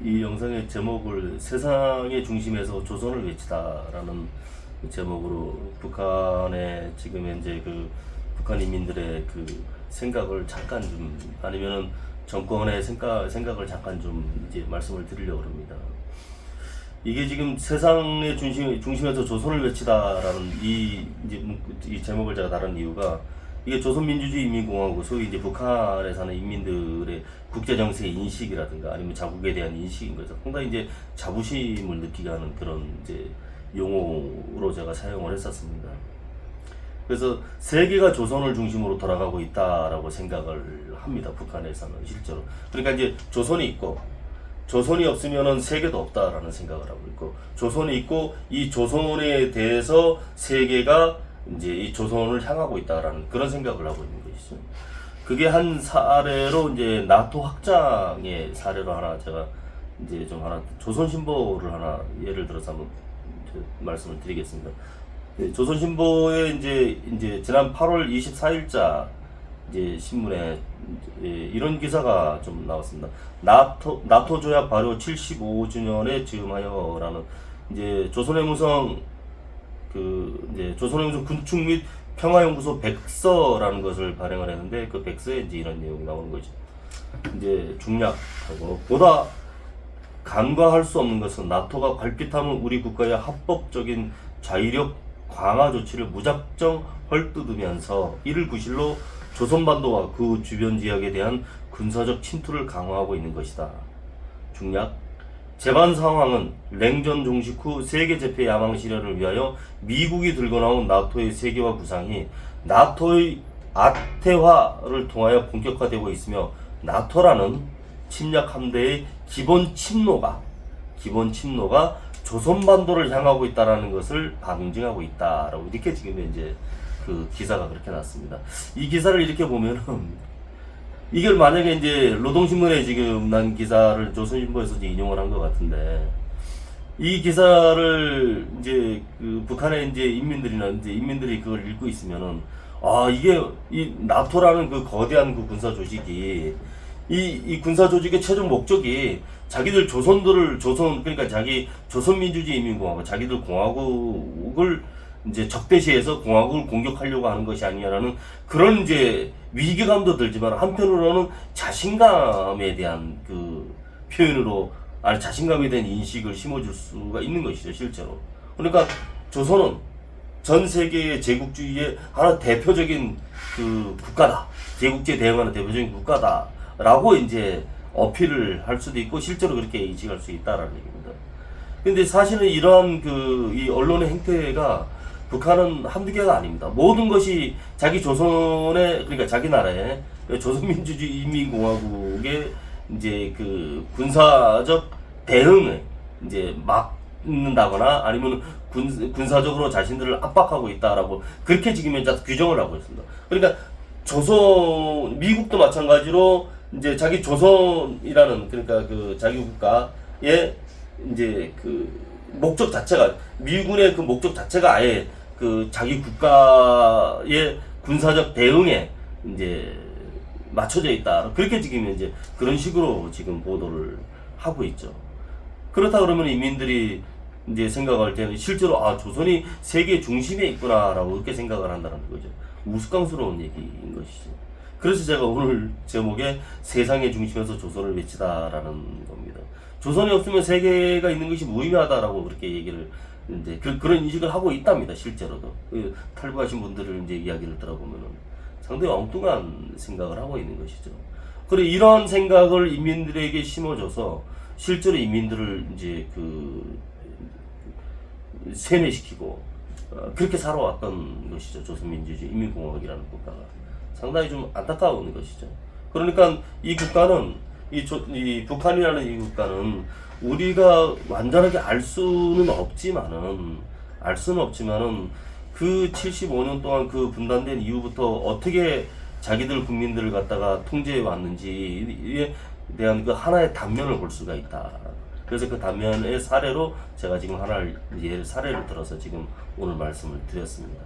이 영상의 제목을 세상의 중심에서 조선을 외치다라는 제목으로 북한의 지금 현재 그 북한 인민들의 그 생각을 잠깐 좀 아니면은 정권의 생각을 잠깐 좀 이제 말씀을 드리려고 합니다. 이게 지금 세상의 중심에서 조선을 외치다라는 이 제목을 제가 다룬 이유가 이게 조선민주주의 인민공화국 소위 이제 북한에 사는 인민들의 국제정세 인식이라든가 아니면 자국에 대한 인식인 거죠. 상당히 이제 자부심을 느끼게 하는 그런 이제 용어로 제가 사용을 했었습니다. 그래서 세계가 조선을 중심으로 돌아가고 있다라고 생각을 합니다. 북한에서는 실제로. 그러니까 이제 조선이 있고 조선이 없으면은 세계도 없다라는 생각을 하고 있고 조선이 있고 이 조선에 대해서 세계가 이제 이 조선을 향하고 있다라는 그런 생각을 하고 있는 것이죠. 그게 한 사례로 이제 나토 확장의 사례로 하나 제가 이제 좀 하나 조선신보를 하나 예를 들어서 한번 말씀을 드리겠습니다. 조선신보에 이제 지난 8월 24일자 이제 신문에 이런 기사가 좀 나왔습니다. 나토 조약 발효 75주년에 즈음하여라는 이제 조선의 무성 이제 조선의 무성 군축 및 평화연구소 백서라는 것을 발행을 했는데 그 백서에 이제 이런 내용이 나오는 거죠. 이제 중략하고 보다 간과할 수 없는 것은 나토가 발핏하면 우리 국가의 합법적인 자위력 강화 조치를 무작정 헐뜯으면서 이를 구실로 조선반도와 그 주변 지역에 대한 군사적 침투를 강화하고 있는 것이다. 중략 재반 상황은 냉전 종식 후 세계 재패 야망 실현을 위하여 미국이 들고 나온 나토의 세계화 구상이 나토의 아태화를 통하여 본격화되고 있으며 나토라는 침략 함대의 기본 침노가 조선반도를 향하고 있다라는 것을 방증하고 있다라고 이렇게 지금 이제 그 기사가 그렇게 났습니다. 이 기사를 이렇게 보면은 이걸 만약에 이제 노동신문에 지금 난 기사를 조선신보에서 이제 인용을 한 것 같은데 이 기사를 이제 그 북한의 이제 인민들이 그걸 읽고 있으면은 이게 이 나토라는 그 거대한 그 군사 조직이 이 군사 조직의 최종 목적이 자기들 그러니까 자기 조선민주주의 인민공화국 자기들 공화국을 이제 적대시해서 공화국을 공격하려고 하는 것이 아니냐라는 그런 이제 위기감도 들지만 한편으로는 자신감에 대한 그 표현으로 자신감에 대한 인식을 심어줄 수가 있는 것이죠 실제로. 그러니까 조선은 전 세계의 제국주의의 하나 대표적인 그 국가다. 제국주의에 대응하는 대표적인 국가다라고 이제 어필을 할 수도 있고 실제로 그렇게 인식할 수 있다라는 얘기입니다. 근데 사실은 이러한 이 언론의 행태가 북한은 한두 개가 아닙니다. 모든 것이 자기 조선의 그러니까 자기 나라의 조선민주주의 인민공화국의 이제 그 군사적 대응을 이제 막는다거나 아니면 군사적으로 자신들을 압박하고 있다라고 그렇게 지금 현재 규정을 하고 있습니다. 그러니까 미국도 마찬가지로 이제 자기 조선이라는 그러니까 그 자기 국가의 이제 그 목적 자체가 미군의 그 목적 자체가 아예 그 자기 국가의 군사적 대응에 이제 맞춰져 있다. 그렇게 지금 이제 그런 식으로 지금 보도를 하고 있죠. 그렇다 그러면 인민들이 이제 생각할 때는 실제로 조선이 세계 중심에 있구나라고 그렇게 생각을 한다는 거죠. 우스꽝스러운 얘기인 것이죠. 그래서 제가 오늘 제목에 세상의 중심에서 조선을 외치다라는 겁니다. 조선이 없으면 세계가 있는 것이 무의미하다라고 그렇게 얘기를 이제 그런 인식을 하고 있답니다. 실제로도 탈북하신 분들을 이제 이야기를 들어보면은 상당히 엉뚱한 생각을 하고 있는 것이죠. 그래 이러한 생각을 인민들에게 심어줘서 실제로 인민들을 이제 세뇌시키고 그렇게 살아왔던 것이죠. 조선민주주의 인민공화국이라는 국가가 상당히 좀 안타까운 것이죠. 그러니까 이 국가는 이 북한이라는 이 국가는 우리가 완전하게 알 수는 없지만은 그 75년 동안 그 분단된 이후부터 어떻게 자기들 국민들을 갖다가 통제해 왔는지에 대한 그 하나의 단면을 볼 수가 있다. 그래서 그 단면의 사례로 제가 지금 사례를 들어서 지금 오늘 말씀을 드렸습니다.